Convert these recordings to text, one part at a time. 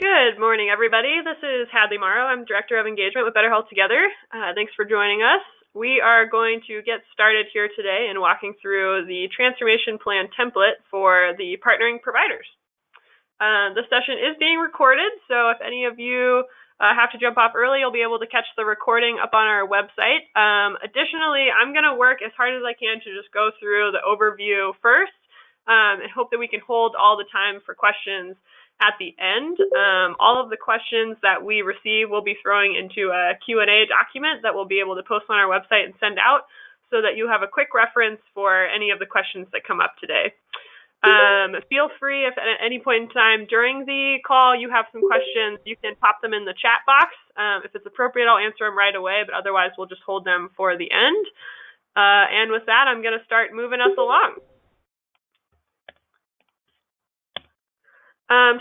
Good morning, everybody. This is Hadley Morrow. I'm Director of Engagement with Better Health Together. Thanks for joining us. We are going to get started here today in walking through the transformation plan template for the partnering providers. This session is being recorded, so if any of you have to jump off early, you'll be able to catch the recording up on our website. Additionally, I'm going to work as hard as I can to just go through the overview first and hope that we can hold all the time for questions at the end. All of the questions that we receive we'll be throwing into a Q&A document that we'll be able to post on our website and send out so that you have a quick reference for any of the questions that come up today. Feel free if at any point in time during the call you have some questions, you can pop them in the chat box. If it's appropriate, I'll answer them right away, but otherwise we'll just hold them for the end. And with that, I'm going to start moving us along.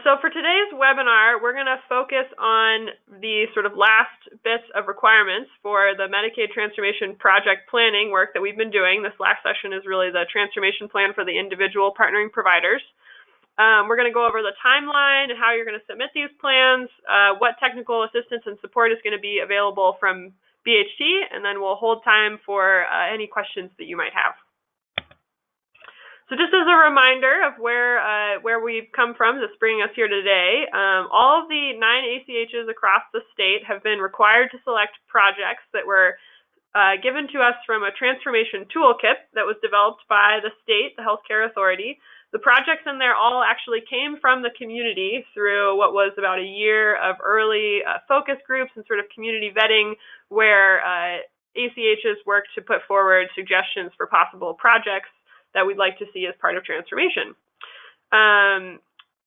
So for today's webinar, we're going to focus on the sort of last bits of requirements for the Medicaid transformation project planning work that we've been doing. This last session is really the transformation plan for the individual partnering providers. We're going to go over the timeline and how you're going to submit these plans, what technical assistance and support is going to be available from BHT, and then we'll hold time for any questions that you might have. So just as a reminder of where we've come from that's bringing us here today, all of the 9 ACHs across the state have been required to select projects that were given to us from a transformation toolkit that was developed by the state, the Healthcare Authority. The projects in there all actually came from the community through what was about a year of early focus groups and sort of community vetting where ACHs worked to put forward suggestions for possible projects that we'd like to see as part of transformation.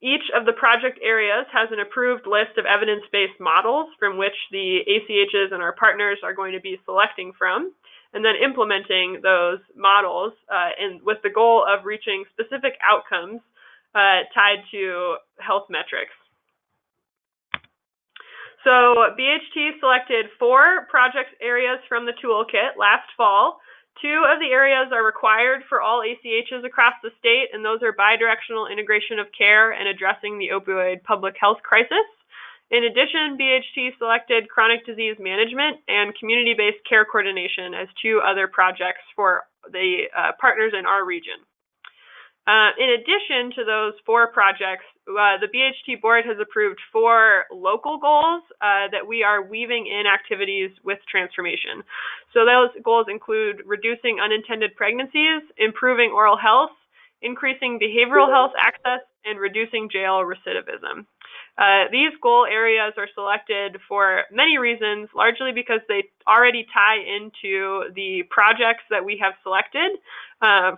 Each of the project areas has an approved list of evidence-based models from which the ACHs and our partners are going to be selecting from, and then implementing those models with the goal of reaching specific outcomes tied to health metrics. So BHT selected 4 project areas from the toolkit last fall. 2 of the areas are required for all ACHs across the state, and those are bidirectional integration of care and addressing the opioid public health crisis. In addition, BHT selected chronic disease management and community-based care coordination as 2 other projects for the partners in our region. In addition to those 4 projects, the BHT board has approved 4 local goals that we are weaving in activities with transformation. So those goals include reducing unintended pregnancies, improving oral health, increasing behavioral health access, and reducing jail recidivism. These goal areas are selected for many reasons, largely because they already tie into the projects that we have selected.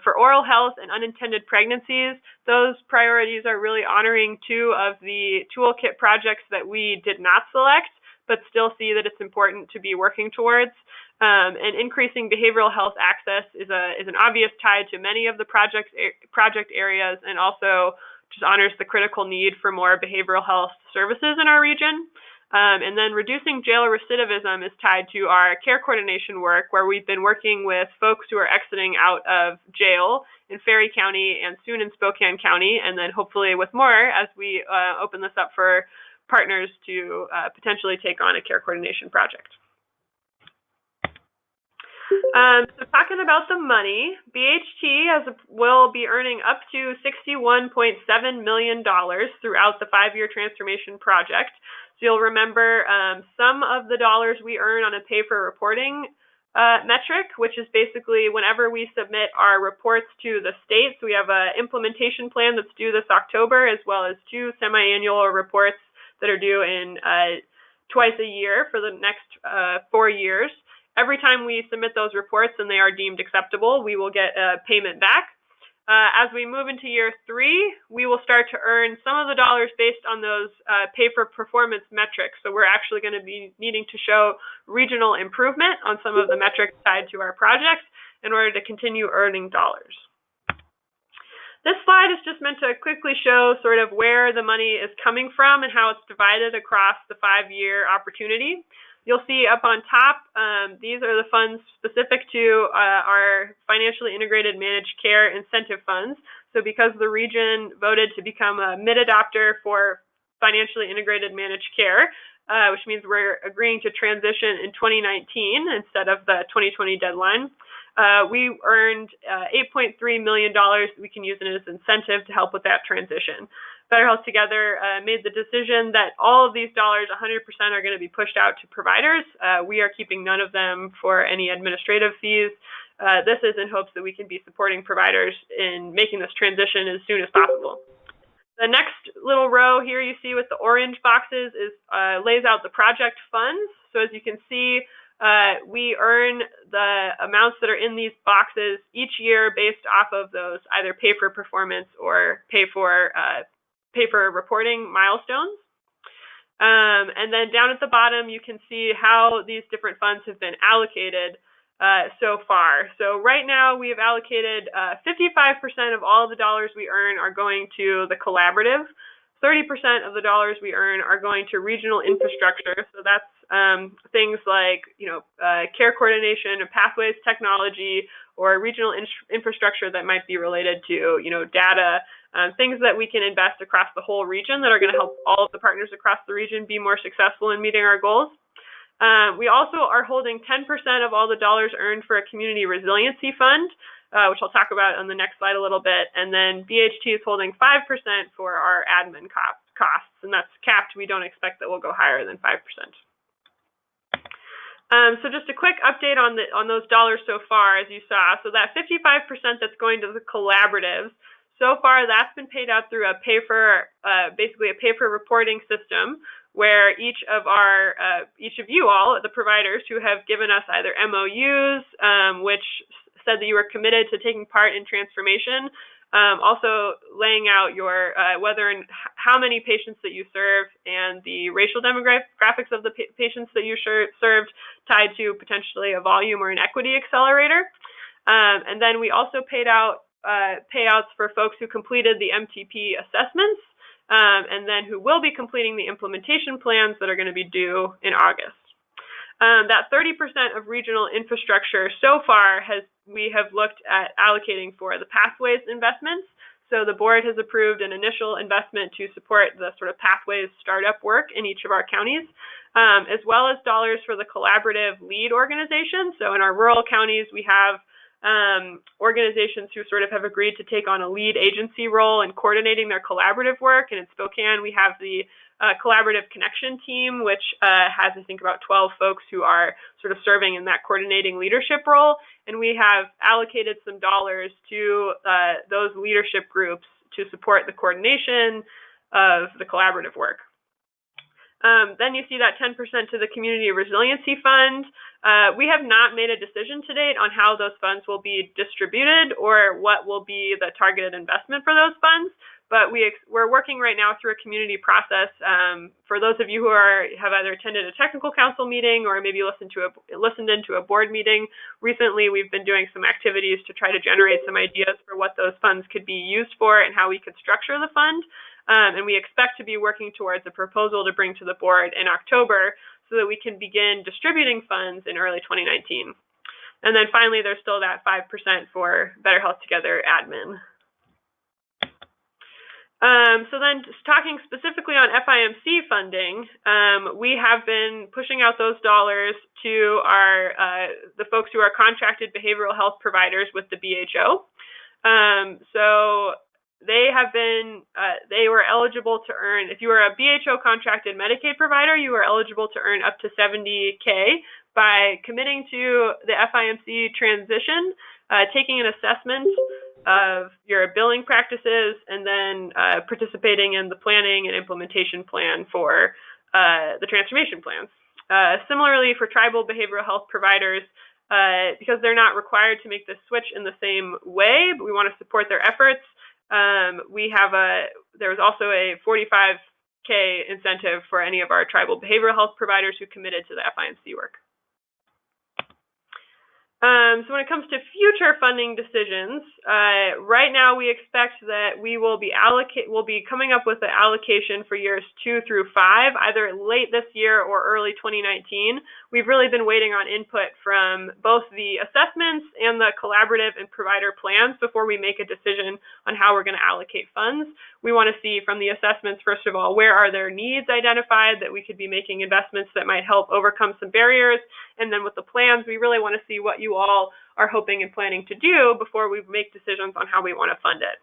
For oral health and unintended pregnancies, those priorities are really honoring 2 of the toolkit projects that we did not select, but still see that it's important to be working towards. And increasing behavioral health access is an obvious tie to many of the project areas, and also just honors the critical need for more behavioral health services in our region. And then reducing jail recidivism is tied to our care coordination work, where we've been working with folks who are exiting out of jail in Ferry County and soon in Spokane County, and then hopefully with more as we open this up for partners to potentially take on a care coordination project. So talking about the money, BHT will be earning up to $61.7 million throughout the 5-year transformation project. So you'll remember some of the dollars we earn on a pay-for-reporting metric, which is basically whenever we submit our reports to the state. So we have an implementation plan that's due this October, as well as 2 semi-annual reports that are due in twice a year for the next 4 years. Every time we submit those reports and they are deemed acceptable, we will get a payment back. As we move into year 3, we will start to earn some of the dollars based on those pay-for-performance metrics. So we're actually going to be needing to show regional improvement on some of the metrics tied to our projects in order to continue earning dollars. This slide is just meant to quickly show sort of where the money is coming from and how it's divided across the 5-year opportunity. You'll see up on top, these are the funds specific to our financially integrated managed care incentive funds. So because the region voted to become a mid-adopter for financially integrated managed care, which means we're agreeing to transition in 2019 instead of the 2020 deadline. We earned $8.3 million we can use as incentive to help with that transition. Better Health Together made the decision that all of these dollars, 100%, are going to be pushed out to providers. We are keeping none of them for any administrative fees. This is in hopes that we can be supporting providers in making this transition as soon as possible. The next little row here you see with the orange boxes is lays out the project funds. So as you can see, we earn the amounts that are in these boxes each year based off of those either pay for performance or pay for reporting milestones. And then down at the bottom, you can see how these different funds have been allocated so far. So right now, we have allocated 55% of all of the dollars we earn are going to the collaborative. 30% of the dollars we earn are going to regional infrastructure. So that's things like, care coordination and pathways technology, or regional infrastructure that might be related to, data, things that we can invest across the whole region that are going to help all of the partners across the region be more successful in meeting our goals. We also are holding 10% of all the dollars earned for a community resiliency fund, which I'll talk about on the next slide a little bit. And then BHT is holding 5% for our admin costs, and that's capped. We don't expect that we'll go higher than 5%. So just a quick update on those dollars so far, as you saw. So that 55% that's going to the collaboratives, so far that's been paid out through basically a pay-for-reporting system, where each of you all, the providers who have given us either MOUs, which said that you were committed to taking part in transformation, also laying out your whether and how many patients that you serve and the racial demographics of the patients that you served, tied to potentially a volume or an equity accelerator. And then we also paid out payouts for folks who completed the MTP assessments, and then who will be completing the implementation plans that are going to be due in August. That 30% of regional infrastructure so far we have looked at allocating for the pathways investments. So the board has approved an initial investment to support the sort of pathways startup work in each of our counties, as well as dollars for the collaborative lead organization. So in our rural counties, we have organizations who sort of have agreed to take on a lead agency role in coordinating their collaborative work. And in Spokane, we have the Collaborative Connection team, which has, I think, about 12 folks who are sort of serving in that coordinating leadership role. And we have allocated some dollars to those leadership groups to support the coordination of the collaborative work. Then you see that 10% to the Community Resiliency Fund. We have not made a decision to date on how those funds will be distributed or what will be the targeted investment for those funds, but we're working right now through a community process. For those of you who have either attended a technical council meeting or maybe listened into a board meeting recently, we've been doing some activities to try to generate some ideas for what those funds could be used for and how we could structure the fund. And we expect to be working towards a proposal to bring to the board in October so that we can begin distributing funds in early 2019. And then finally, there's still that 5% for Better Health Together admin. So then just talking specifically on FIMC funding, we have been pushing out those dollars to the folks who are contracted behavioral health providers with the BHO. So they were eligible to earn, if you were a BHO contracted Medicaid provider, you were eligible to earn up to $70K by committing to the FIMC transition, taking an assessment of your billing practices, and then participating in the planning and implementation plan for the transformation plans. Similarly, for tribal behavioral health providers, because they're not required to make this switch in the same way, but we want to support their efforts, there was also a $45K incentive for any of our tribal behavioral health providers who committed to the FIMC work. So when it comes to future funding decisions, right now we expect that we will be coming up with an allocation for years 2 through 5, either late this year or early 2019. We've really been waiting on input from both the assessments and the collaborative and provider plans before we make a decision on how we're going to allocate funds. We want to see from the assessments, first of all, where are there needs identified that we could be making investments that might help overcome some barriers. And then with the plans, we really want to see what you all are hoping and planning to do before we make decisions on how we want to fund it.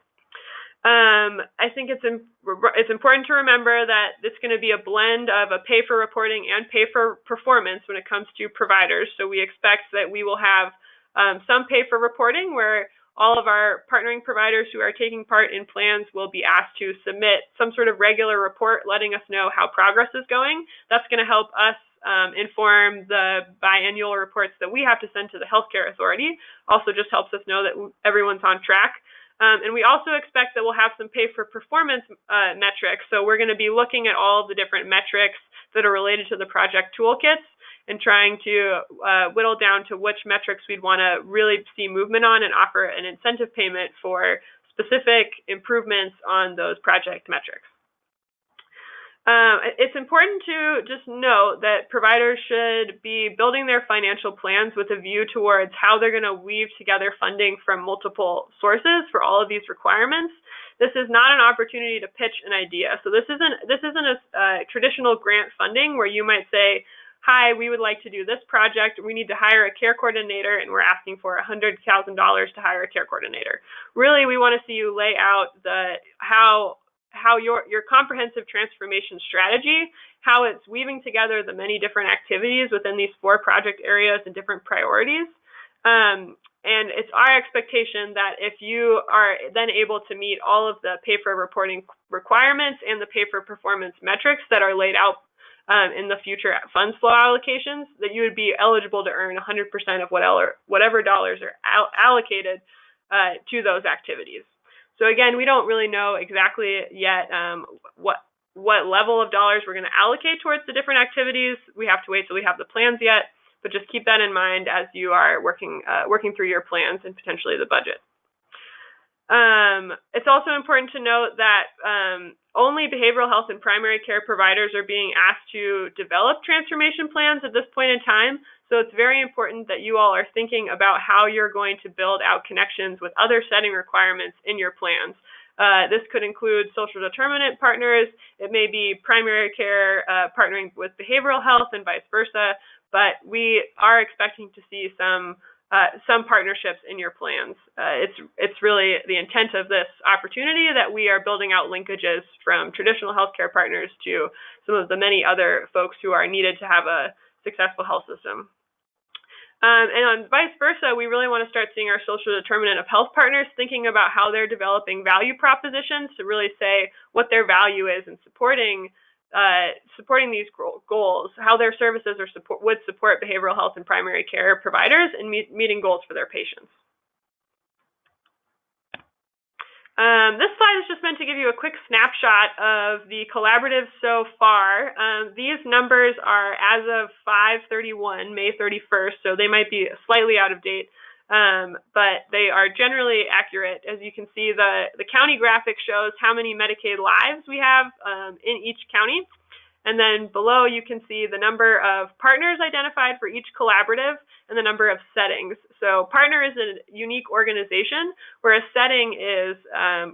I think it's important to remember that it's going to be a blend of a pay for reporting and pay for performance when it comes to providers. So we expect that we will have some pay for reporting where all of our partnering providers who are taking part in plans will be asked to submit some sort of regular report letting us know how progress is going. That's going to help us inform the biannual reports that we have to send to the healthcare authority. Also just helps us know that everyone's on track. And we also expect that we'll have some pay for performance metrics. So we're going to be looking at all of the different metrics that are related to the project toolkits and trying to whittle down to which metrics we'd want to really see movement on and offer an incentive payment for specific improvements on those project metrics. It's important to just note that providers should be building their financial plans with a view towards how they're going to weave together funding from multiple sources for all of these requirements. This is not an opportunity to pitch an idea. So this isn't a traditional grant funding where you might say, hi, we would like to do this project. We need to hire a care coordinator, and we're asking for $100,000 to hire a care coordinator. Really, we want to see you lay out how your comprehensive transformation strategy, how it's weaving together the many different activities within these 4 project areas and different priorities. And it's our expectation that if you are then able to meet all of the pay for reporting requirements and the pay for performance metrics that are laid out in the future funds flow allocations, that you would be eligible to earn 100% of whatever dollars are allocated to those activities. So again, we don't really know exactly yet what level of dollars we're going to allocate towards the different activities. We have to wait till we have the plans yet, but just keep that in mind as you are working through your plans and potentially the budget. It's also important to note that only behavioral health and primary care providers are being asked to develop transformation plans at this point in time. So it's very important that you all are thinking about how you're going to build out connections with other setting requirements in your plans. This could include social determinant partners. It may be primary care partnering with behavioral health and vice versa, but we are expecting to see some partnerships in your plans. It's really the intent of this opportunity that we are building out linkages from traditional healthcare partners to some of the many other folks who are needed to have a successful health system. And on vice versa, we really want to start seeing our social determinant of health partners thinking about how they're developing value propositions to really say what their value is in supporting these goals, how their services would support behavioral health and primary care providers in meeting goals for their patients. This slide is just meant to give you a quick snapshot of the collaborative so far. These numbers are as of 5/31, May 31st, so they might be slightly out of date, but they are generally accurate. As you can see, the county graphic shows how many Medicaid lives we have in each county. And then below you can see the number of partners identified for each collaborative and the number of settings. So partner is a unique organization, whereas setting is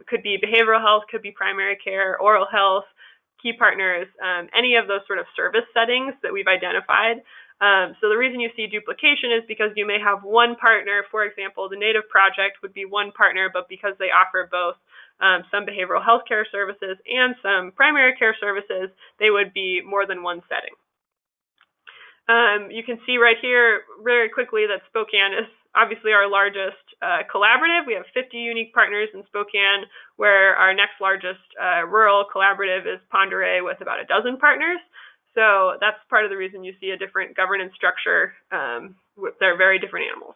could be behavioral health, could be primary care, oral health, key partners, any of those sort of service settings that we've identified. So the reason you see duplication is because you may have one partner. For example, the Native Project would be one partner, but because they offer both some behavioral health care services and some primary care services, they would be more than one setting. You can see right here very quickly that Spokane is obviously our largest collaborative. We have 50 unique partners in Spokane, where our next largest rural collaborative is Ponderay with about a dozen partners. So that's part of the reason you see a different governance structure. They're very different animals.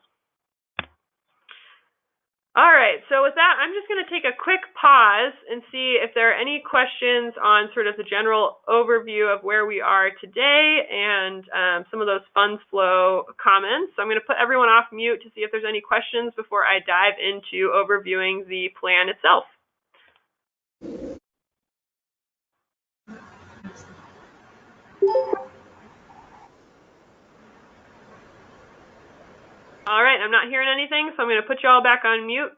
All right, so with that, I'm just going to take a quick pause and see if there are any questions on sort of the general overview of where we are today and some of those funds flow comments. So I'm going to put everyone off mute to see if there's any questions before I dive into overviewing the plan itself. All right, I'm not hearing anything, so I'm going to put you all back on mute,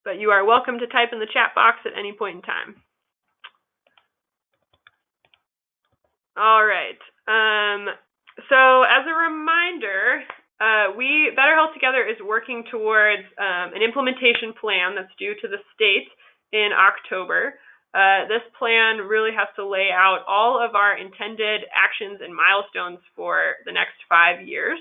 but you are welcome to type in the chat box at any point in time. All right, so as a reminder, Better Health Together is working towards an implementation plan that's due to the state in October. This plan really has to lay out all of our intended actions and milestones for the next 5 years.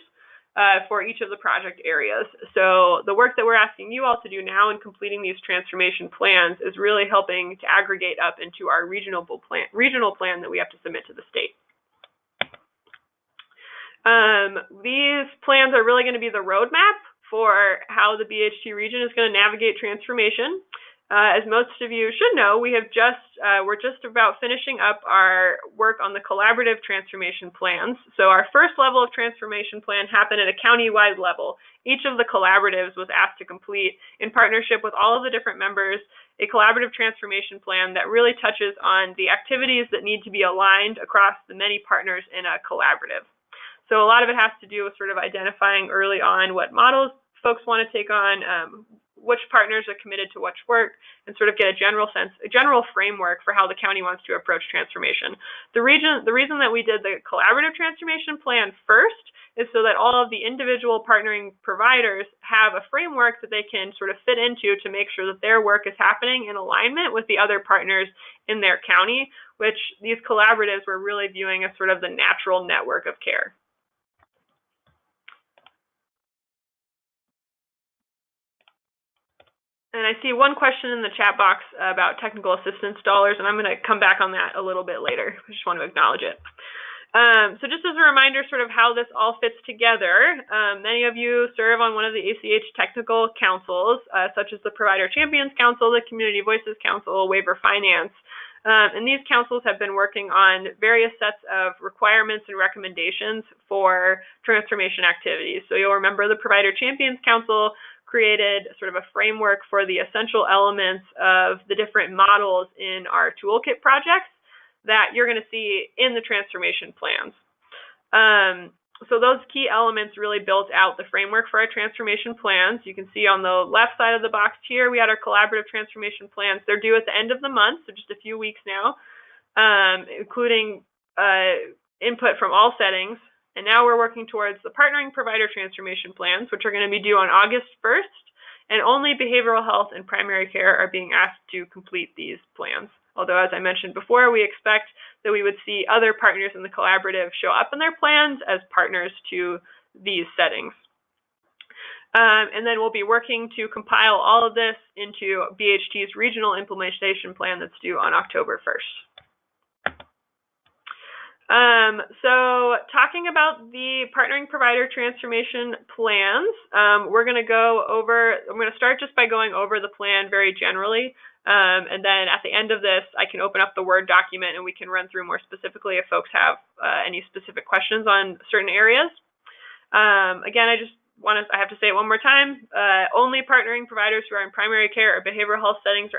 For each of the project areas. So the work that we're asking you all to do now in completing these transformation plans is really helping to aggregate up into our regional plan that we have to submit to the state. These plans are really going to be the roadmap for how the BHT region is going to navigate transformation. As most of you should know, we're just about finishing up our work on the collaborative transformation plans. So our first level of transformation plan happened at a county-wide level. Each of the collaboratives was asked to complete, in partnership with all of the different members, a collaborative transformation plan that really touches on the activities that need to be aligned across the many partners in a collaborative. So a lot of it has to do with sort of identifying early on what models folks want to take on, which partners are committed to which work, and sort of get a general framework for how the county wants to approach transformation. The reason that we did the collaborative transformation plan first is so that all of the individual partnering providers have a framework that they can sort of fit into to make sure that their work is happening in alignment with the other partners in their county, which these collaboratives were really viewing as sort of the natural network of care. And I see one question in the chat box about technical assistance dollars, and I'm going to come back on that a little bit later. I just want to acknowledge it. So just as a reminder sort of how this all fits together, many of you serve on one of the ACH technical councils, such as the Provider Champions Council, the Community Voices Council, Waiver Finance. And these councils have been working on various sets of requirements and recommendations for transformation activities. So you'll remember the Provider Champions Council created sort of a framework for the essential elements of the different models in our toolkit projects that you're going to see in the transformation plans. So those key elements really built out the framework for our transformation plans. You can see on the left side of the box here, we had our collaborative transformation plans. They're due at the end of the month, so just a few weeks now, including input from all settings. And now we're working towards the partnering provider transformation plans, which are going to be due on August 1st, and only behavioral health and primary care are being asked to complete these plans. Although, as I mentioned before, we expect that we would see other partners in the collaborative show up in their plans as partners to these settings. And then we'll be working to compile all of this into BHT's regional implementation plan that's due on October 1st. So talking about the partnering provider transformation plans, I'm going to start just by going over the plan very generally. And then at the end of this, I can open up the Word document and we can run through more specifically if folks have any specific questions on certain areas. Again, I have to say it one more time. Only partnering providers who are in primary care or behavioral health settings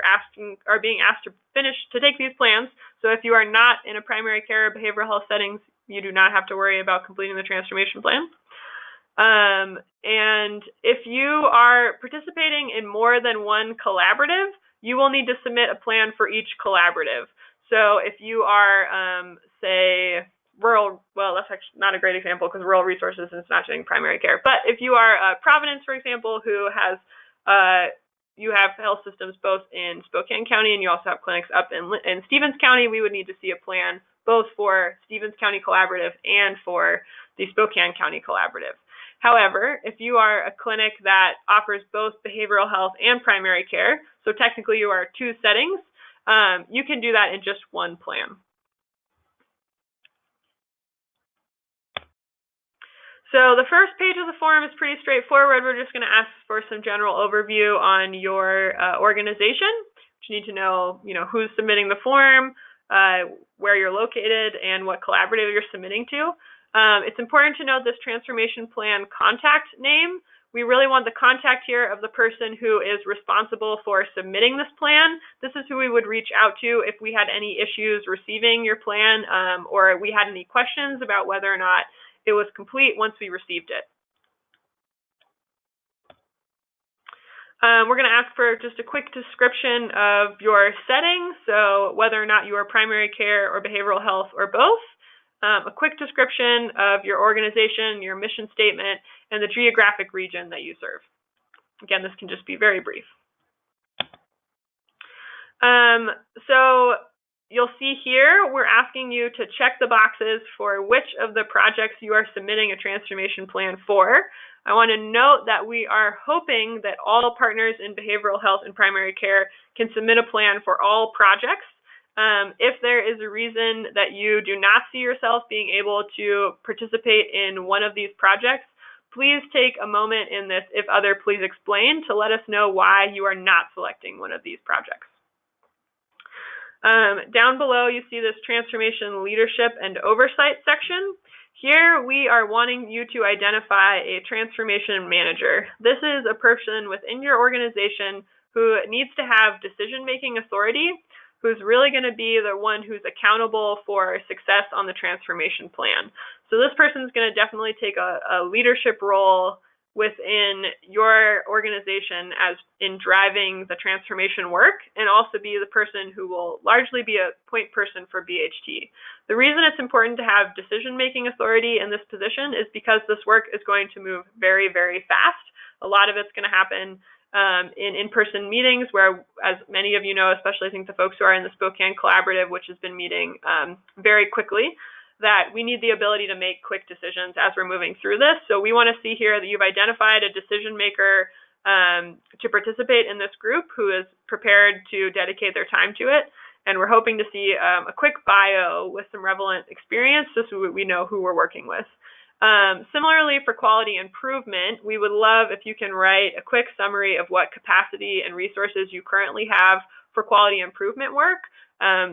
are being asked to take these plans. So if you are not in a primary care or behavioral health settings, you do not have to worry about completing the transformation plan. And if you are participating in more than one collaborative, you will need to submit a plan for each collaborative. So if you are, say, rural, well, that's actually not a great example because rural resources is not doing primary care. But if you are Providence, for example, who has, you have health systems both in Spokane County and you also have clinics up in Stevens County, we would need to see a plan both for Stevens County Collaborative and for the Spokane County Collaborative. However, if you are a clinic that offers both behavioral health and primary care, so technically you are two settings, you can do that in just one plan. So the first page of the form is pretty straightforward. We're just going to ask for some general overview on your organization. You need to know, who's submitting the form, where you're located, and what collaborative you're submitting to. It's important to note this transformation plan contact name. We really want the contact here of the person who is responsible for submitting this plan. This is who we would reach out to if we had any issues receiving your plan, or we had any questions about whether or not it was complete once we received it. We're going to ask for just a quick description of your setting, so whether or not you are primary care or behavioral health or both. A quick description of your organization, your mission statement, and the geographic region that you serve. Again, this can just be very brief. So you'll see here, we're asking you to check the boxes for which of the projects you are submitting a transformation plan for. I want to note that we are hoping that all partners in behavioral health and primary care can submit a plan for all projects. If there is a reason that you do not see yourself being able to participate in one of these projects, please take a moment in this "If Other, Please Explain" to let us know why you are not selecting one of these projects. Down below, you see this transformation leadership and oversight section. Here, we are wanting you to identify a transformation manager. This is a person within your organization who needs to have decision-making authority, who's really going to be the one who's accountable for success on the transformation plan. So this person is going to definitely take a leadership role within your organization as in driving the transformation work, and also be the person who will largely be a point person for BHT. The reason it's important to have decision-making authority in this position is because this work is going to move very, very fast. A lot of it's going to happen in in-person meetings where, as many of you know, especially I think the folks who are in the Spokane Collaborative, which has been meeting very quickly, that we need the ability to make quick decisions as we're moving through this. So we want to see here that you've identified a decision maker to participate in this group who is prepared to dedicate their time to it. And we're hoping to see a quick bio with some relevant experience so we know who we're working with. Similarly, for quality improvement, we would love if you can write a quick summary of what capacity and resources you currently have for quality improvement work.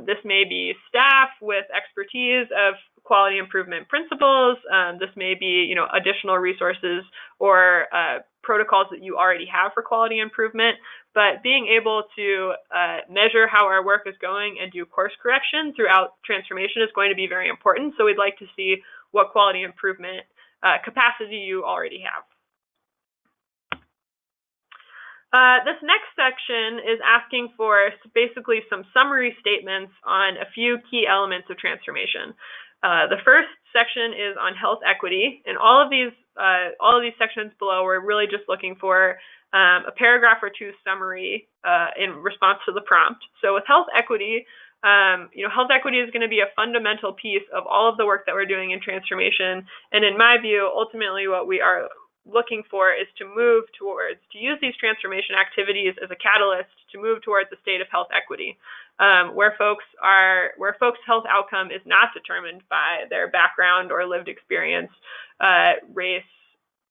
This may be staff with expertise of quality improvement principles. This may be, additional resources or protocols that you already have for quality improvement. But being able to measure how our work is going and do course correction throughout transformation is going to be very important. So we'd like to see what quality improvement capacity you already have. This next section is asking for basically some summary statements on a few key elements of transformation. The first section is on health equity, and all of these sections below, we're really just looking for a paragraph or two summary in response to the prompt. So with health equity, health equity is going to be a fundamental piece of all of the work that we're doing in transformation, and in my view, ultimately what we are looking for is to use these transformation activities as a catalyst to move towards a state of health equity, where folks' health outcome is not determined by their background or lived experience, race,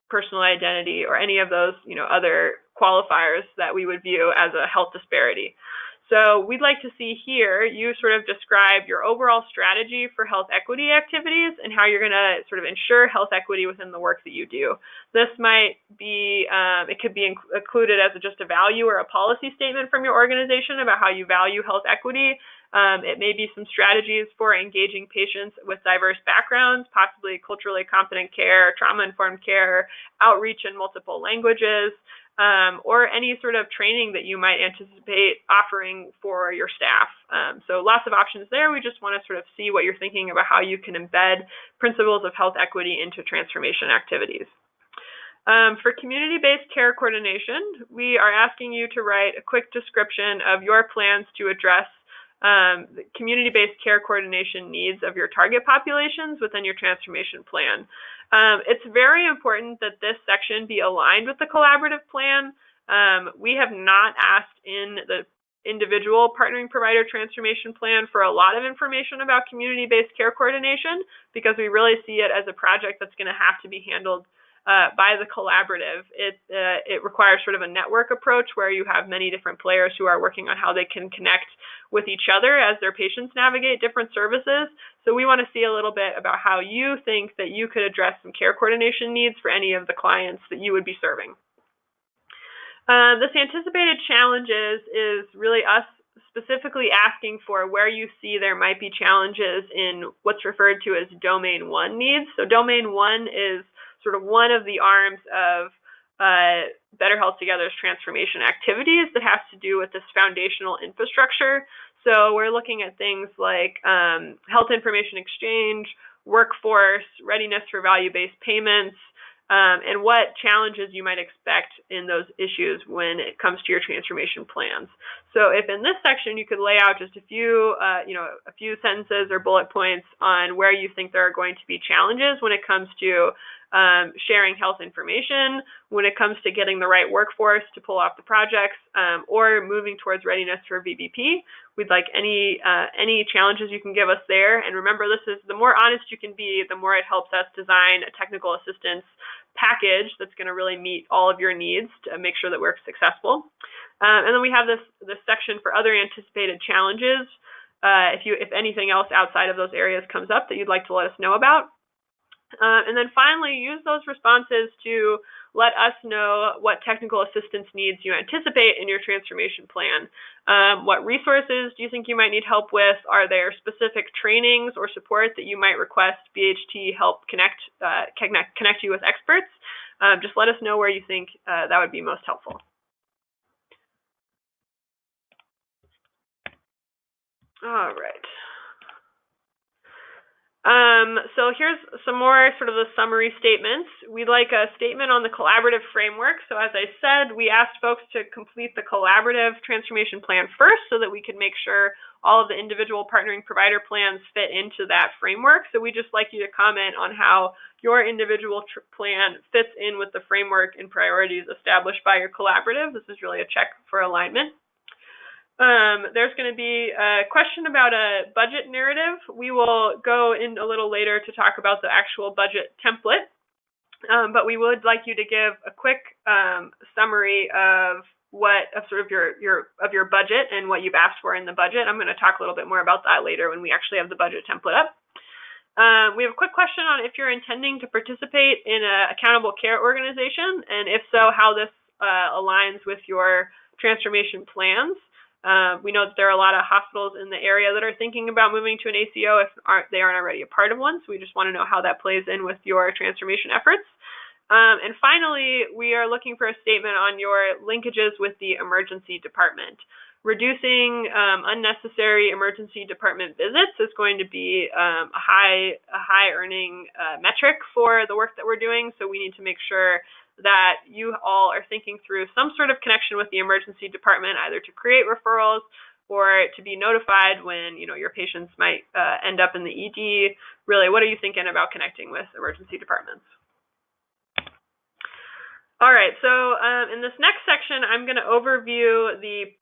personal identity, or any of those other qualifiers that we would view as a health disparity. So we'd like to see here you sort of describe your overall strategy for health equity activities and how you're going to sort of ensure health equity within the work that you do. This might be, it could be included as just a value or a policy statement from your organization about how you value health equity. It may be some strategies for engaging patients with diverse backgrounds, possibly culturally competent care, trauma-informed care, outreach in multiple languages, or any sort of training that you might anticipate offering for your staff. So lots of options there. We just want to sort of see what you're thinking about how you can embed principles of health equity into transformation activities. For community-based care coordination, we are asking you to write a quick description of your plans to address the community-based care coordination needs of your target populations within your transformation plan. It's very important that this section be aligned with the collaborative plan. We have not asked in the individual partnering provider transformation plan for a lot of information about community-based care coordination, because we really see it as a project that's going to have to be handled by the collaborative. It requires sort of a network approach where you have many different players who are working on how they can connect with each other as their patients navigate different services. So we want to see a little bit about how you think that you could address some care coordination needs for any of the clients that you would be serving. This anticipated challenges is really us specifically asking for where you see there might be challenges in what's referred to as Domain 1 needs. So Domain 1 is sort of one of the arms of Better Health Together's transformation activities that has to do with this foundational infrastructure. So we're looking at things like health information exchange, workforce, readiness for value-based payments, and what challenges you might expect in those issues when it comes to your transformation plans. So if in this section you could lay out just a few sentences or bullet points on where you think there are going to be challenges when it comes to sharing health information, when it comes to getting the right workforce to pull off the projects, or moving towards readiness for VBP. We'd like any challenges you can give us there. And remember, this is the more honest you can be, the more it helps us design a technical assistance package that's going to really meet all of your needs to make sure that we're successful. And then we have this section for other anticipated challenges. If anything else outside of those areas comes up that you'd like to let us know about. And then finally, use those responses to let us know what technical assistance needs you anticipate in your transformation plan. What resources do you think you might need help with? Are there specific trainings or support that you might request BHT help connect you with experts? Just let us know where you think that would be most helpful. All right. So here's some more sort of the summary statements. We'd like a statement on the collaborative framework. So as I said, we asked folks to complete the collaborative transformation plan first so that we could make sure all of the individual partnering provider plans fit into that framework. So we just like you to comment on how your individual plan fits in with the framework and priorities established by your collaborative. This is really a check for alignment. There's going to be a question about a budget narrative. We will go in a little later to talk about the actual budget template, but we would like you to give a quick summary of your budget and what you've asked for in the budget. I'm going to talk a little bit more about that later when we actually have the budget template up. We have a quick question on if you're intending to participate in an accountable care organization, and if so, how this aligns with your transformation plans. We know that there are a lot of hospitals in the area that are thinking about moving to an ACO if they aren't already a part of one. So we just want to know how that plays in with your transformation efforts. And finally, we are looking for a statement on your linkages with the emergency department. Reducing unnecessary emergency department visits is going to be a high earning metric for the work that we're doing. So we need to make sure that you all are thinking through some sort of connection with the emergency department, either to create referrals or to be notified when your patients might end up in the ED. Really, what are you thinking about connecting with emergency departments? All right, so in this next section, I'm going to overview the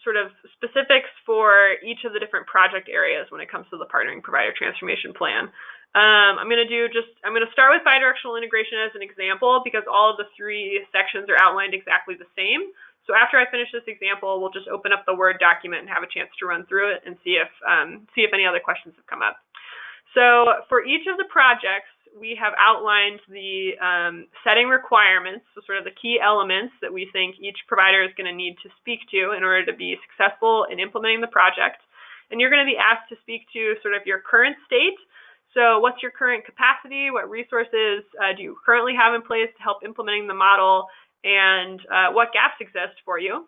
sort of specifics for each of the different project areas when it comes to the partnering provider transformation plan. I'm going to start with bidirectional integration as an example because all of the three sections are outlined exactly the same. So after I finish this example, we'll just open up the Word document and have a chance to run through it and see if any other questions have come up. So for each of the projects, we have outlined the setting requirements, so sort of the key elements that we think each provider is going to need to speak to in order to be successful in implementing the project. And you're going to be asked to speak to sort of your current state. So what's your current capacity? What resources do you currently have in place to help implementing the model? And what gaps exist for you?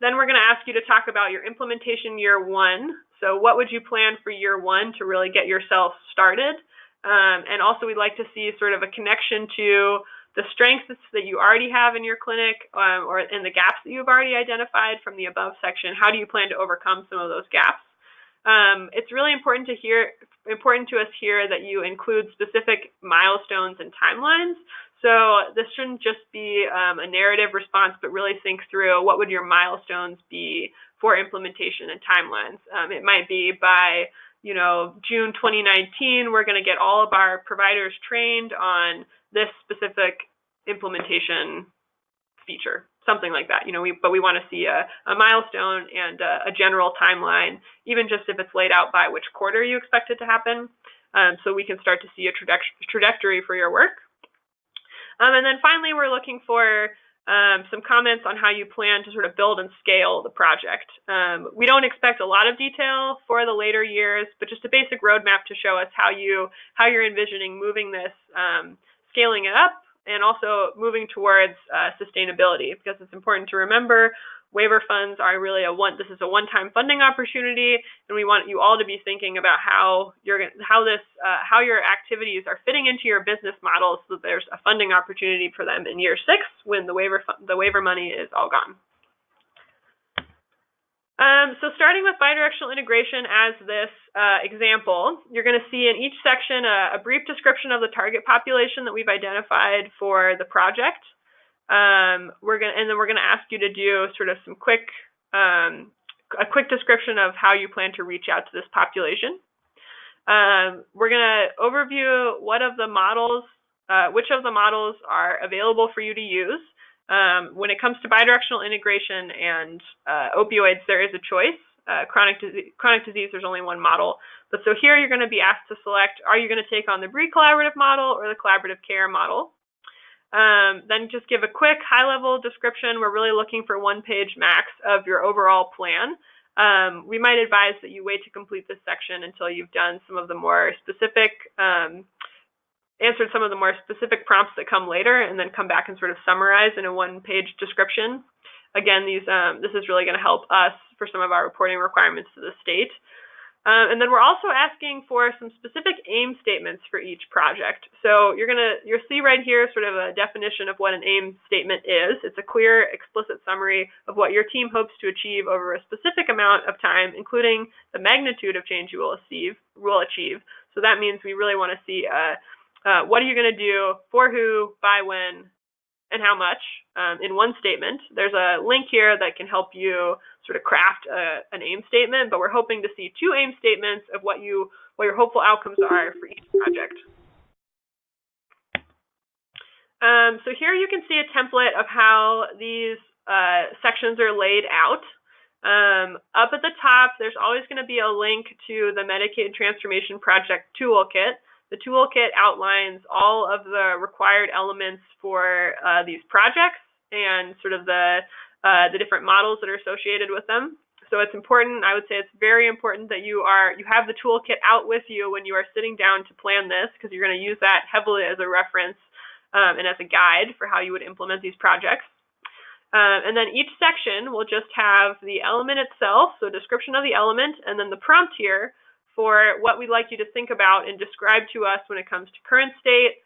Then we're going to ask you to talk about your implementation year one. So what would you plan for year one to really get yourself started? And also we'd like to see sort of a connection to the strengths that you already have in your clinic or in the gaps that you've already identified from the above section. How do you plan to overcome some of those gaps? It's really important to us here that you include specific milestones and timelines. So this shouldn't just be a narrative response, but really think through what would your milestones be for implementation and timelines. It might be by June 2019, we're going to get all of our providers trained on this specific implementation feature, something like that. But we want to see a milestone and a general timeline, even just if it's laid out by which quarter you expect it to happen, so we can start to see a trajectory for your work. And then finally, we're looking for some comments on how you plan to sort of build and scale the project. We don't expect a lot of detail for the later years, but just a basic roadmap to show us how you're envisioning moving this, scaling it up, and also moving towards sustainability, because it's important to remember waiver funds are really this is a one-time funding opportunity, and we want you all to be thinking about how your activities are fitting into your business model, so that there's a funding opportunity for them in year 6 when the waiver money is all gone. So starting with bidirectional integration as this example, you're going to see in each section a brief description of the target population that we've identified for the project. And then we're going to ask you to do sort of a quick description of how you plan to reach out to this population. We're going to overview which of the models are available for you to use. When it comes to bidirectional integration and opioids, there is a choice. Chronic disease, there's only one model. But so here you're going to be asked to select, are you going to take on the collaborative model or the collaborative care model? Then just give a quick high-level description. We're really looking for 1-page max of your overall plan. We might advise that you wait to complete this section until you've done some of the more specific, answered some of the more specific prompts that come later, and then come back and sort of summarize in a 1-page description. Again, this is really going to help us for some of our reporting requirements to the state. And then we're also asking for some specific aim statements for each project. So you'll see right here sort of a definition of what an aim statement is. It's a clear, explicit summary of what your team hopes to achieve over a specific amount of time, including the magnitude of change you will achieve. So that means we really want to see what are you going to do, for who, by when, and how much in one statement. There's a link here that can help you sort of craft an aim statement, but we're hoping to see 2 aim statements of what your hopeful outcomes are for each project. So here you can see a template of how these sections are laid out. Up at the top, there's always going to be a link to the Medicaid Transformation Project Toolkit. The toolkit outlines all of the required elements for these projects and sort of the different models that are associated with them. So it's important, I would say it's very important that you have the toolkit out with you when you are sitting down to plan this, because you're going to use that heavily as a reference and as a guide for how you would implement these projects. And then each section will just have the element itself, so description of the element, and then the prompt here for what we'd like you to think about and describe to us when it comes to current state,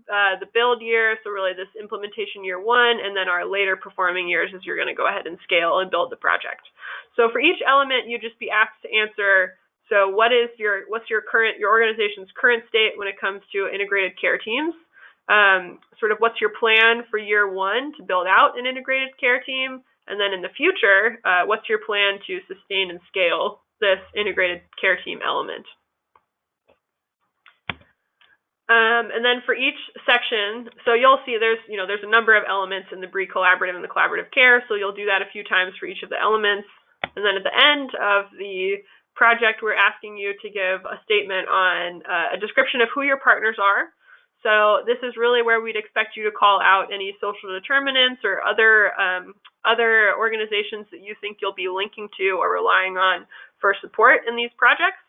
the build year, so really this implementation year 1, and then our later performing years as you're going to go ahead and scale and build the project. So for each element, you'd just be asked to answer, so what's your organization's current state when it comes to integrated care teams? Sort of what's your plan for year 1 to build out an integrated care team? And then in the future, what's your plan to sustain and scale this integrated care team element? And then for each section, so you'll see there's a number of elements in the collaborative and the collaborative care, so you'll do that a few times for each of the elements. And then at the end of the project, we're asking you to give a statement on a description of who your partners are. So this is really where we'd expect you to call out any social determinants or other organizations that you think you'll be linking to or relying on for support in these projects.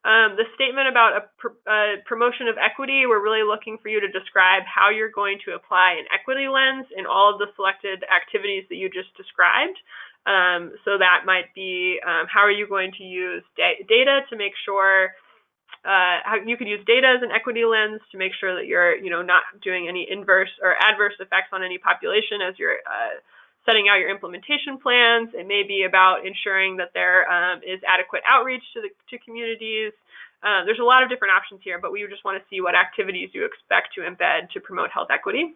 The statement about a promotion of equity, we're really looking for you to describe how you're going to apply an equity lens in all of the selected activities that you just described. So that might be how are you going to use data to make sure how you could use data as an equity lens to make sure that you're not doing any inverse or adverse effects on any population as you're setting out your implementation plans. It may be about ensuring that there is adequate outreach to communities. There's a lot of different options here, but we just want to see what activities you expect to embed to promote health equity.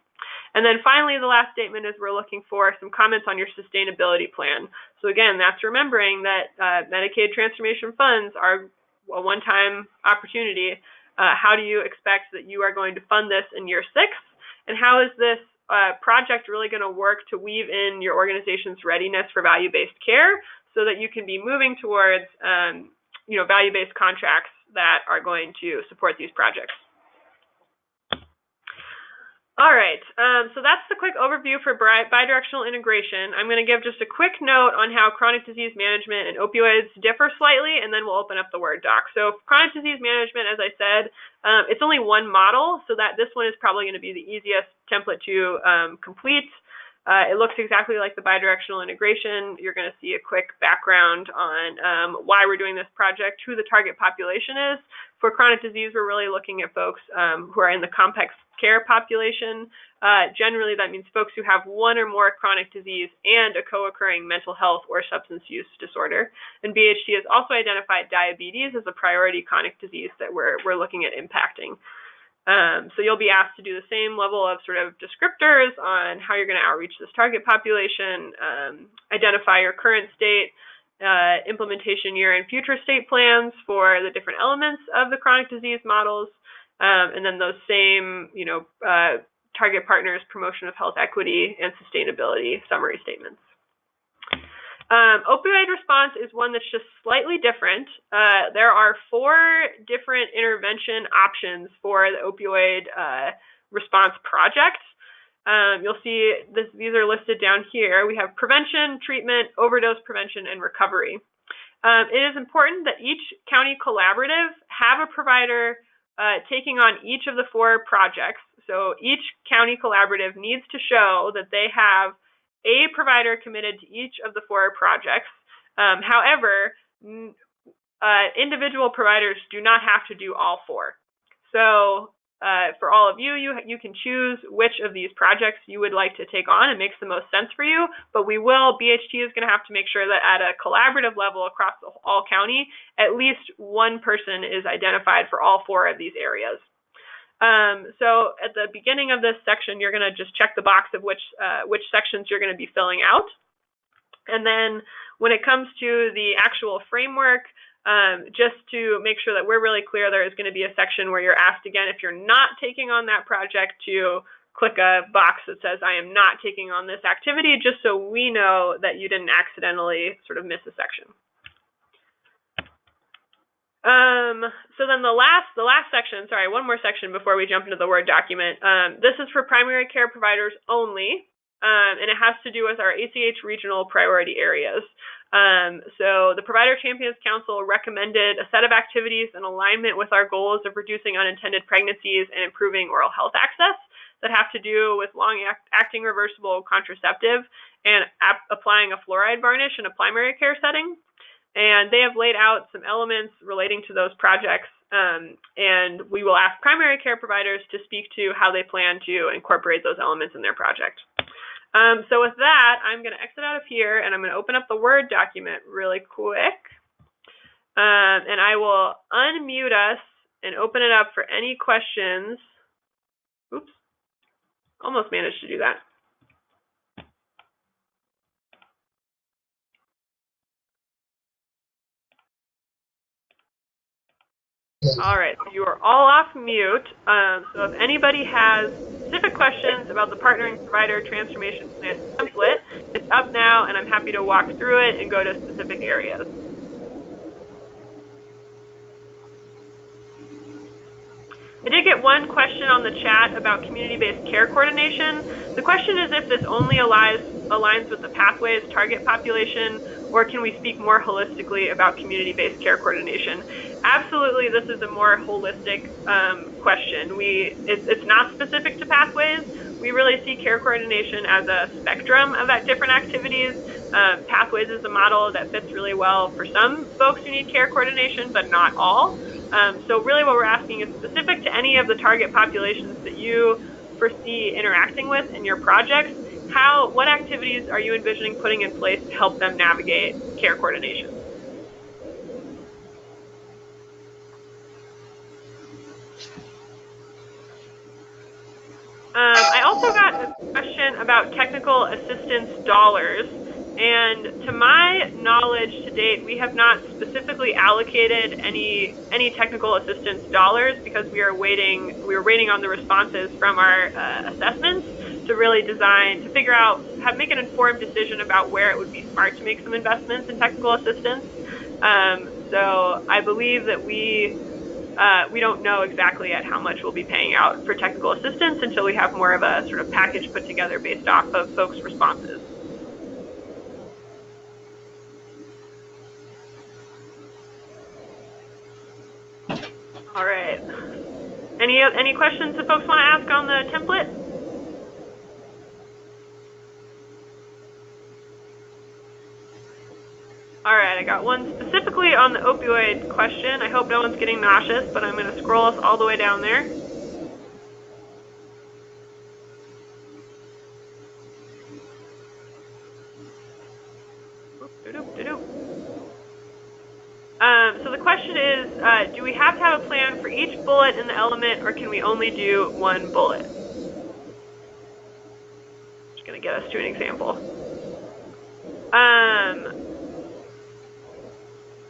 And then finally, the last statement is we're looking for some comments on your sustainability plan. So again, that's remembering that Medicaid transformation funds are a one-time opportunity. How do you expect that you are going to fund this in year 6? And how is this project really going to work to weave in your organization's readiness for value-based care so that you can be moving towards value-based contracts that are going to support these projects? All right, so that's the quick overview for bidirectional integration. I'm going to give just a quick note on how chronic disease management and opioids differ slightly, and then we'll open up the Word doc. So chronic disease management, as I said, it's only one model, so that this one is probably going to be the easiest template to complete. It looks exactly like the bidirectional integration. You're going to see a quick background on why we're doing this project, who the target population is. For chronic disease, we're really looking at folks who are in the complex care population. Generally, that means folks who have one or more chronic disease and a co-occurring mental health or substance use disorder. And BHT has also identified diabetes as a priority chronic disease that we're looking at impacting. So you'll be asked to do the same level of sort of descriptors on how you're going to outreach this target population, identify your current state, implementation year and future state plans for the different elements of the chronic disease models, and then those same, target partners, promotion of health equity, and sustainability summary statements. Opioid response is one that's just slightly different. There are 4 different intervention options for the opioid response project. You'll see these are listed down here. We have prevention, treatment, overdose prevention, and recovery. It is important that each county collaborative have a provider taking on each of the 4 projects. So each county collaborative needs to show that they have a provider committed to each of the 4 projects. However, individual providers do not have to do all 4. So for all of you, you can choose which of these projects you would like to take on. It makes the most sense for you, but BHT is going to have to make sure that at a collaborative level across all county, at least one person is identified for all 4 of these areas. So at the beginning of this section, you're going to just check the box of which sections you're going to be filling out. And then when it comes to the actual framework, just to make sure that we're really clear, there is going to be a section where you're asked again, if you're not taking on that project, to click a box that says, I am not taking on this activity, just so we know that you didn't accidentally sort of miss a section. So then the last section, sorry, one more section before we jump into the Word document. This is for primary care providers only, and it has to do with our ACH regional priority areas. So the Provider Champions Council recommended a set of activities in alignment with our goals of reducing unintended pregnancies and improving oral health access that have to do with long-acting reversible contraceptive and applying a fluoride varnish in a primary care setting. And they have laid out some elements relating to those projects, and we will ask primary care providers to speak to how they plan to incorporate those elements in their project. So with that, I'm going to exit out of here, and I'm going to open up the Word document really quick. And I will unmute us and open it up for any questions. Oops, almost managed to do that. All right, so you are all off mute. So if anybody has specific questions about the Partnering Provider Transformation Plan template, it's up now, and I'm happy to walk through it and go to specific areas. I did get one question on the chat about community-based care coordination. The question is if this only aligns with the Pathways target population, or can we speak more holistically about community-based care coordination? Absolutely, this is a more holistic question. It's not specific to Pathways. We really see care coordination as a spectrum of different activities. Pathways is a model that fits really well for some folks who need care coordination, but not all. So really what we're asking is specific to any of the target populations that you foresee interacting with in your projects, what activities are you envisioning putting in place to help them navigate care coordination? I also got a question about technical assistance dollars. And to my knowledge to date, we have not specifically allocated any technical assistance dollars because we were waiting on the responses from our assessments to really figure out, make an informed decision about where it would be smart to make some investments in technical assistance. So I believe that we don't know exactly at how much we'll be paying out for technical assistance until we have more of a sort of package put together based off of folks' responses. All right. Any questions that folks want to ask on the template? All right, I got one specifically on the opioid question. I hope no one's getting nauseous, but I'm going to scroll us all the way down there. So the question is, do we have to have a plan for each bullet in the element, or can we only do one bullet? Just going to get us to an example.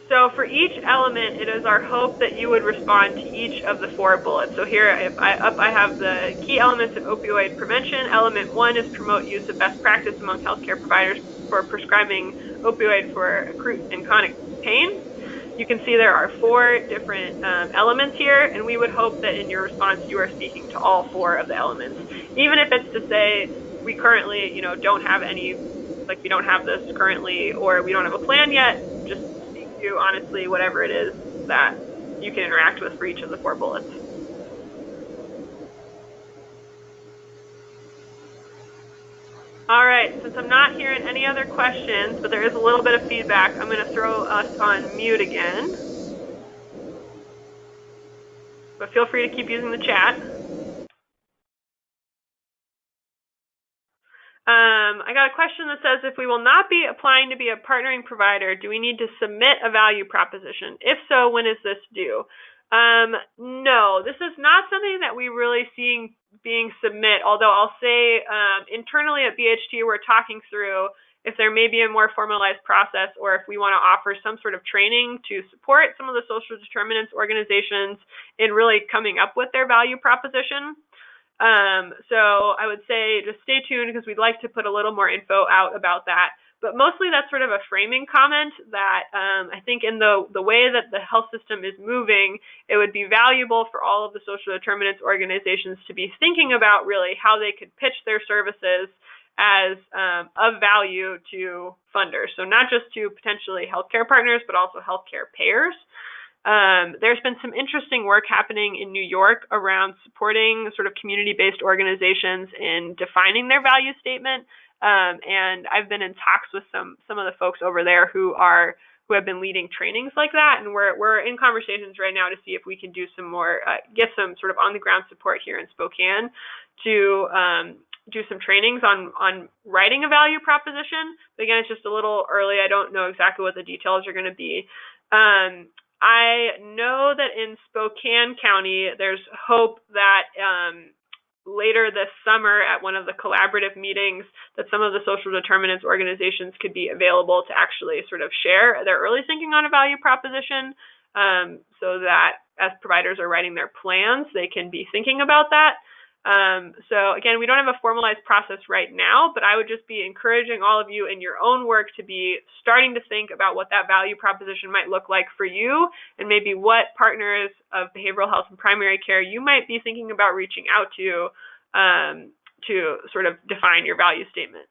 So for each element, it is our hope that you would respond to each of the 4 bullets. So here, I have the key elements of opioid prevention. Element 1 is promote use of best practice among healthcare providers for prescribing opioid for acute and chronic pain. You can see there are 4 different elements here, and we would hope that in your response you are speaking to all 4 of the elements. Even if it's to say we currently, don't have any, like we don't have this currently, or we don't have a plan yet, just speak to honestly whatever it is that you can interact with for each of the 4 bullets. All right, since I'm not hearing any other questions, but there is a little bit of feedback, I'm going to throw us on mute again. But feel free to keep using the chat. I got a question that says, if we will not be applying to be a partnering provider, do we need to submit a value proposition? If so, when is this due? No, this is not something that we really seeing being submit, although I'll say internally at BHT, we're talking through if there may be a more formalized process, or if we want to offer some sort of training to support some of the social determinants organizations in really coming up with their value proposition. So I would say just stay tuned, because we'd like to put a little more info out about that. But mostly that's sort of a framing comment that I think in the way that the health system is moving, it would be valuable for all of the social determinants organizations to be thinking about really how they could pitch their services as of value to funders. So not just to potentially healthcare partners, but also healthcare payers. There's been some interesting work happening in New York around supporting sort of community-based organizations in defining their value statement. And I've been in talks with some of the folks over there who have been leading trainings like that, and we're in conversations right now to see if we can do some more, get some sort of on-the-ground support here in Spokane to do some trainings on writing a value proposition. But again, it's just a little early. I don't know exactly what the details are going to be. I know that in Spokane County, there's hope that later this summer at one of the collaborative meetings that some of the social determinants organizations could be available to actually sort of share their early thinking on a value proposition, so that as providers are writing their plans, they can be thinking about that. So again, we don't have a formalized process right now, but I would just be encouraging all of you in your own work to be starting to think about what that value proposition might look like for you, and maybe what partners of behavioral health and primary care you might be thinking about reaching out to sort of define your value statement.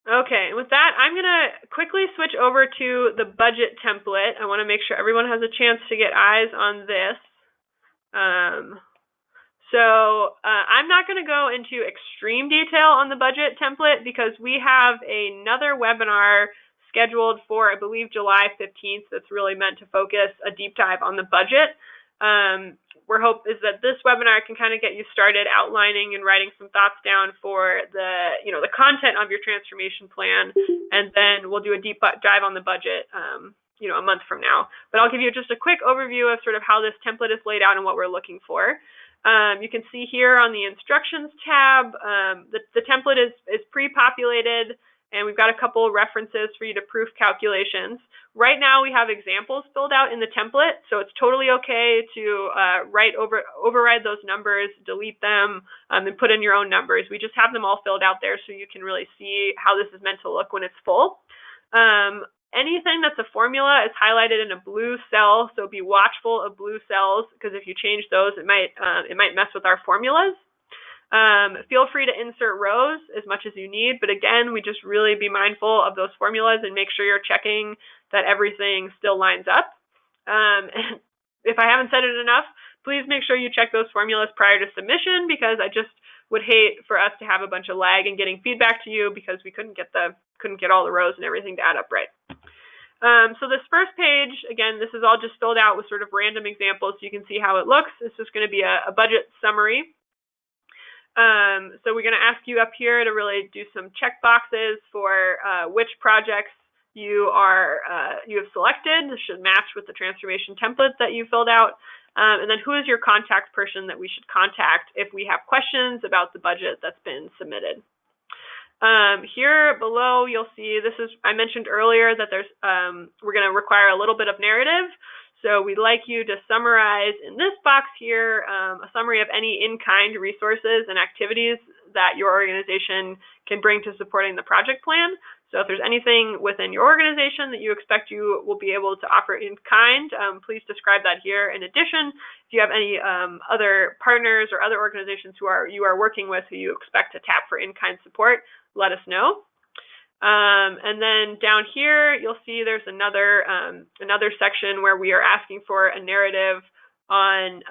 Okay, and with that, I'm going to quickly switch over to the budget template. I want to make sure everyone has a chance to get eyes on this. I'm not going to go into extreme detail on the budget template, because we have another webinar scheduled for, I believe, July 15th that's really meant to focus a deep dive on the budget. our hope is that this webinar can kind of get you started outlining and writing some thoughts down for the, the content of your transformation plan, and then we'll do a deep dive on the budget, a month from now. But I'll give you just a quick overview of sort of how this template is laid out and what we're looking for. You can see here on the instructions tab, the template is pre-populated, and we've got a couple references for you to proof calculations. Right now we have examples filled out in the template, so it's totally okay to override those numbers, delete them, and put in your own numbers. We just have them all filled out there so you can really see how this is meant to look when it's full. Anything that's a formula is highlighted in a blue cell, so be watchful of blue cells, because if you change those, it might mess with our formulas. Feel free to insert rows as much as you need, but again, we just really be mindful of those formulas and make sure you're checking that everything still lines up. And if I haven't said it enough, please make sure you check those formulas prior to submission, because I just would hate for us to have a bunch of lag in getting feedback to you because we couldn't get all the rows and everything to add up right. So this first page, again, this is all just filled out with sort of random examples so you can see how it looks. This is going to be a budget summary. So we're going to ask you up here to really do some check boxes for which projects you have selected. This should match with the transformation template that you filled out. And then who is your contact person that we should contact if we have questions about the budget that's been submitted. Here below, you'll see I mentioned earlier that we're going to require a little bit of narrative. So we'd like you to summarize in this box here a summary of any in-kind resources and activities that your organization can bring to supporting the project plan. So if there's anything within your organization that you expect you will be able to offer in kind, please describe that here. In addition, if you have any other partners or other organizations you are working with who you expect to tap for in-kind support, let us know. And then down here, you'll see there's another section where we are asking for a narrative on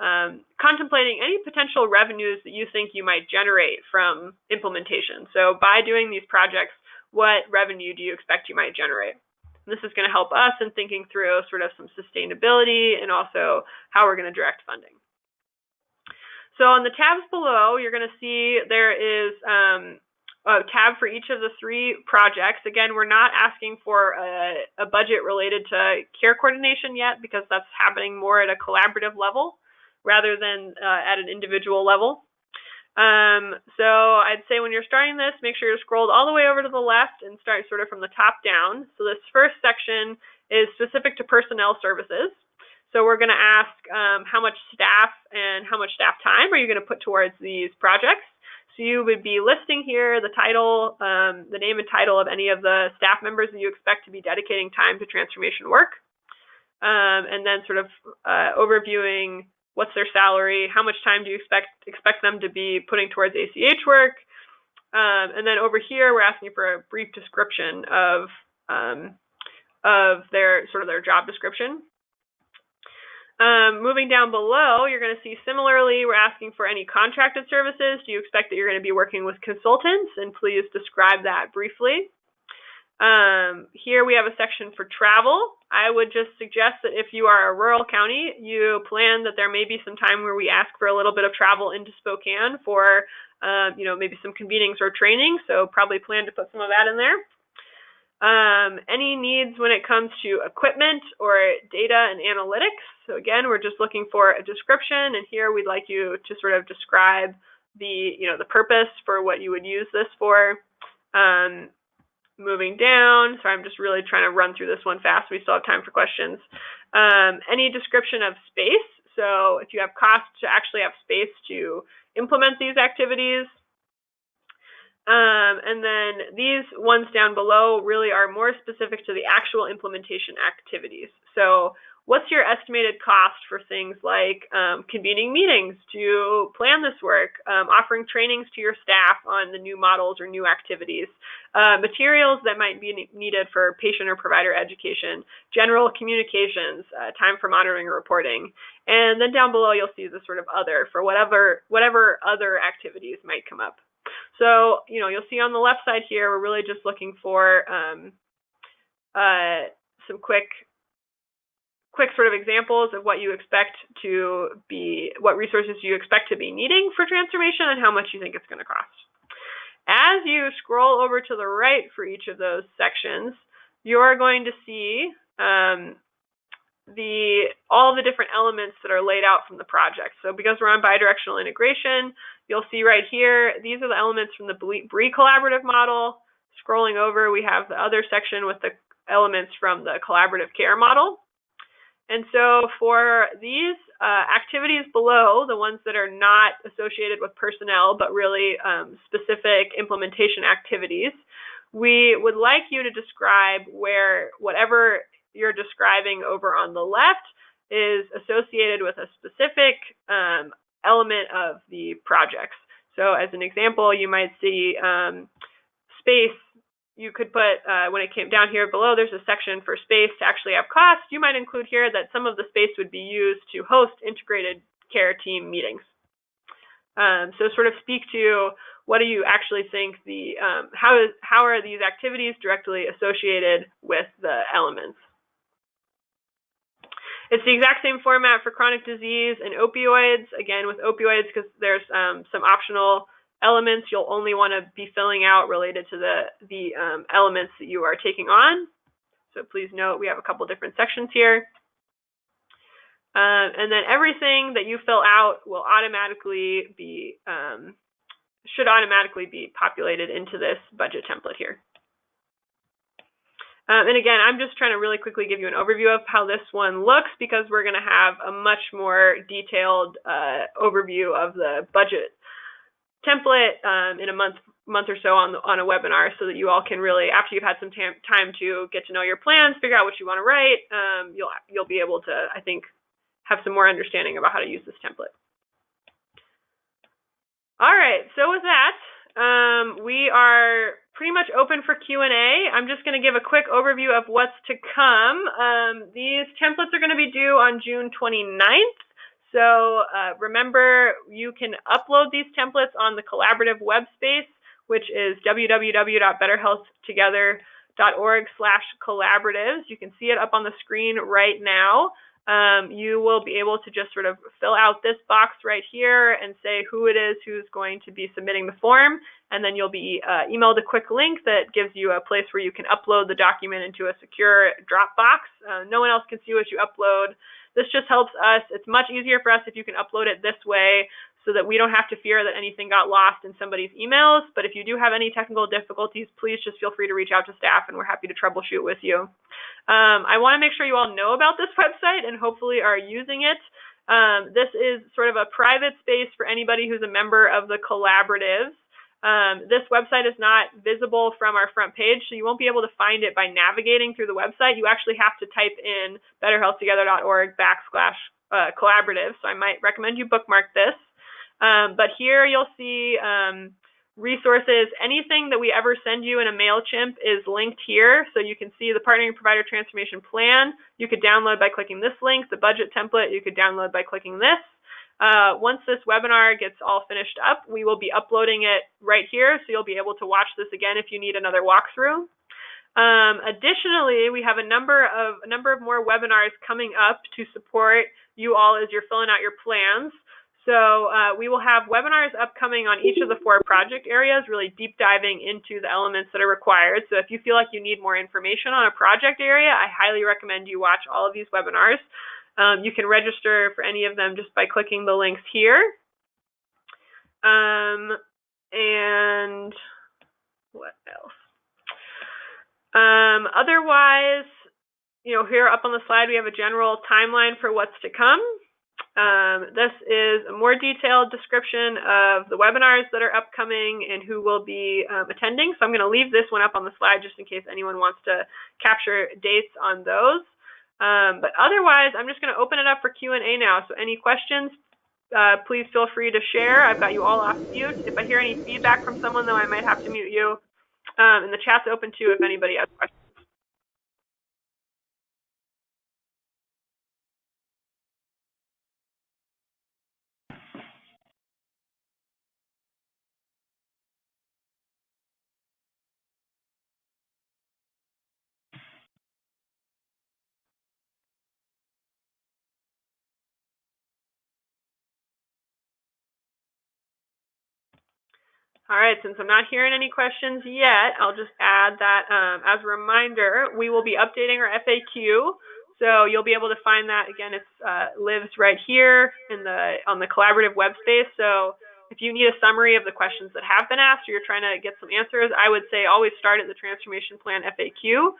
contemplating any potential revenues that you think you might generate from implementation. So by doing these projects, what revenue do you expect you might generate? And this is going to help us in thinking through sort of some sustainability and also how we're going to direct funding. So on the tabs below, you're going to see there is a tab for each of the 3 projects. Again, we're not asking for a budget related to care coordination yet, because that's happening more at a collaborative level rather than at an individual level. So I'd say when you're starting this, make sure you're scrolled all the way over to the left and start sort of from the top down. So this first section is specific to personnel services. So we're going to ask how much staff and how much staff time are you going to put towards these projects. So you would be listing here the title, the name and title of any of the staff members that you expect to be dedicating time to transformation work. And then sort of overviewing what's their salary, how much time do you expect them to be putting towards ACH work. And then over here, we're asking for a brief description of their job description. Moving down below, you're going to see similarly, we're asking for any contracted services. Do you expect that you're going to be working with consultants? And please describe that briefly. Here we have a section for travel. I would just suggest that if you are a rural county, you plan that there may be some time where we ask for a little bit of travel into Spokane for, maybe some convenings or training. So probably plan to put some of that in there. Any needs when it comes to equipment or data and analytics. So again, we're just looking for a description, and here we'd like you to sort of describe the purpose for what you would use this for. Moving down, so I'm just really trying to run through this one fast. We still have time for questions. Any description of space. So if you have costs to actually have space to implement these activities. And then these ones down below really are more specific to the actual implementation activities. So what's your estimated cost for things like convening meetings to plan this work, offering trainings to your staff on the new models or new activities, materials that might be needed for patient or provider education, general communications, time for monitoring or reporting. And then down below, you'll see the sort of other for whatever other activities might come up. So, you'll see on the left side here, we're really just looking for some quick quick sort of examples of what you expect to be, what resources you expect to be needing for transformation and how much you think it's going to cost. As you scroll over to the right for each of those sections, you're going to see all the different elements that are laid out from the project. So because we're on bidirectional integration, you'll see right here, these are the elements from the BRE collaborative model. Scrolling over, we have the other section with the elements from the collaborative care model. And so for these activities below, the ones that are not associated with personnel, but really specific implementation activities, we would like you to describe where whatever you're describing over on the left is associated with a specific element of the projects. So as an example, you might see space. You could put, when it came down here below, there's a section for space to actually have cost. You might include here that some of the space would be used to host integrated care team meetings. So sort of speak to what do you actually think how are these activities directly associated with the elements. It's the exact same format for chronic disease and opioids. Again, with opioids, because there's some optional elements you'll only want to be filling out related to the elements that you are taking on. So please note we have a couple different sections here. And then everything that you fill out will automatically be, should automatically be populated into this budget template here. And again, I'm just trying to really quickly give you an overview of how this one looks because we're going to have a much more detailed overview of the budget template in a month or so on a webinar, so that you all can really, after you've had some time to get to know your plans, figure out what you want to write, you'll be able to, I think, have some more understanding about how to use this template. All right, so with that, we are pretty much open for Q&A. I'm just going to give a quick overview of what's to come. These templates are going to be due on June 29th. So remember, you can upload these templates on the Collaborative Webspace, which is www.betterhealthtogether.org/collaboratives. You can see it up on the screen right now. You will be able to just sort of fill out this box right here and say who it is who's going to be submitting the form, and then you'll be emailed a quick link that gives you a place where you can upload the document into a secure Dropbox. No one else can see what you upload. This just helps us. It's much easier for us if you can upload it this way so that we don't have to fear that anything got lost in somebody's emails. But if you do have any technical difficulties, please just feel free to reach out to staff, and we're happy to troubleshoot with you. I want to make sure you all know about this website and hopefully are using it. This is sort of a private space for anybody who's a member of the collaboratives. This website is not visible from our front page, so you won't be able to find it by navigating through the website. You actually have to type in betterhealthtogether.org/collaborative, so I might recommend you bookmark this. But here you'll see resources. Anything that we ever send you in a MailChimp is linked here, so you can see the Partnering Provider Transformation Plan. You could download by clicking this link. The budget template you could download by clicking this. Once this webinar gets all finished up, we will be uploading it right here, so you'll be able to watch this again if you need another walkthrough. Additionally, we have a number of more webinars coming up to support you all as you're filling out your plans. So we will have webinars upcoming on each of the 4 project areas, really deep diving into the elements that are required. So if you feel like you need more information on a project area, I highly recommend you watch all of these webinars. You can register for any of them just by clicking the links here. And what else? Otherwise, here up on the slide, we have a general timeline for what's to come. This is a more detailed description of the webinars that are upcoming and who will be attending. So I'm going to leave this one up on the slide just in case anyone wants to capture dates on those. But otherwise, I'm just going to open it up for Q&A now. So any questions, please feel free to share. I've got you all off mute. If I hear any feedback from someone, though, I might have to mute you. And the chat's open too if anybody has questions. All right, since I'm not hearing any questions yet, I'll just add that as a reminder, we will be updating our FAQ. So you'll be able to find that. Again, it lives right here on the Collaborative Webspace. So if you need a summary of the questions that have been asked, or you're trying to get some answers, I would say always start at the Transformation Plan FAQ.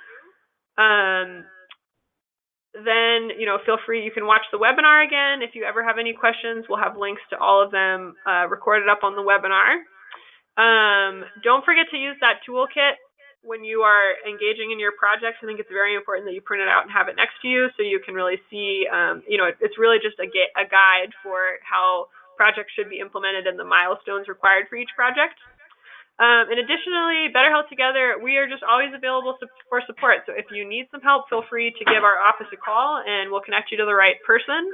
Then, feel free, you can watch the webinar again. If you ever have any questions, we'll have links to all of them recorded up on the webinar. Don't forget to use that toolkit when you are engaging in your projects. I think it's very important that you print it out and have it next to you so you can really see, it's really just a guide for how projects should be implemented and the milestones required for each project. And additionally, Better Health Together, we are just always available for support. So if you need some help, feel free to give our office a call and we'll connect you to the right person.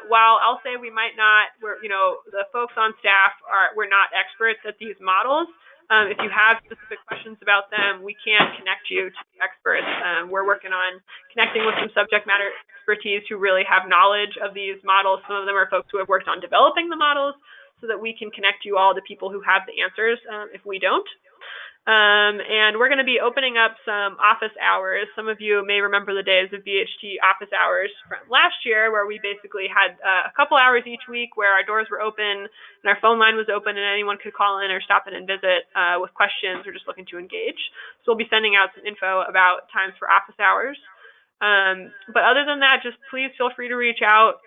While I'll say we might not, the folks on staff we're not experts at these models. If you have specific questions about them, we can connect you to the experts. We're working on connecting with some subject matter expertise who really have knowledge of these models. Some of them are folks who have worked on developing the models, so that we can connect you all to people who have the answers if we don't. And we're going to be opening up some office hours. Some of you may remember the days of BHT office hours from last year, where we basically had a couple hours each week where our doors were open and our phone line was open and anyone could call in or stop in and visit with questions or just looking to engage. So we'll be sending out some info about times for office hours. But other than that, just please feel free to reach out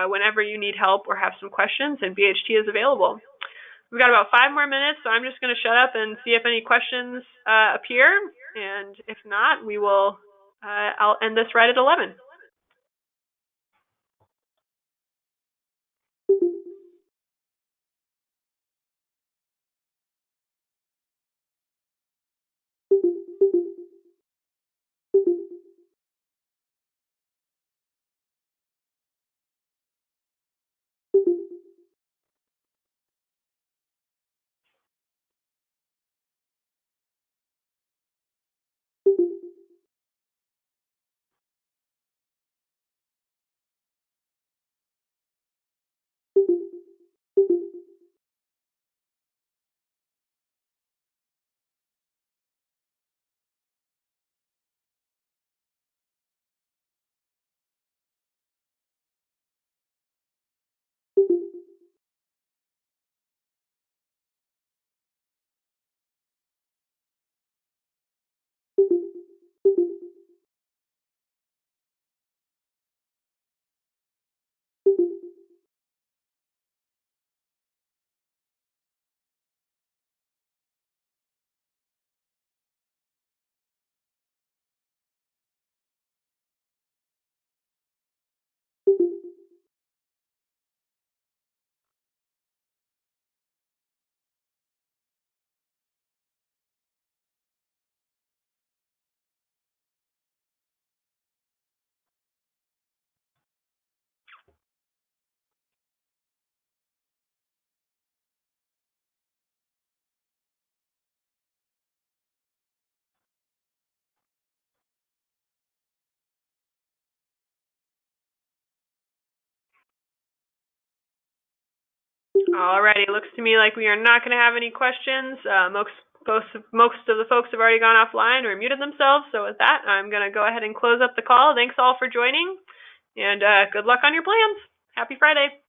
whenever you need help or have some questions, and BHT is available. We've got about 5 more minutes, so I'm just going to shut up and see if any questions appear, and if not, I'll end this right at 11. Alrighty, looks to me like we are not going to have any questions. Most of the folks have already gone offline or muted themselves, so with that, I'm going to go ahead and close up the call. Thanks all for joining, and good luck on your plans. Happy Friday.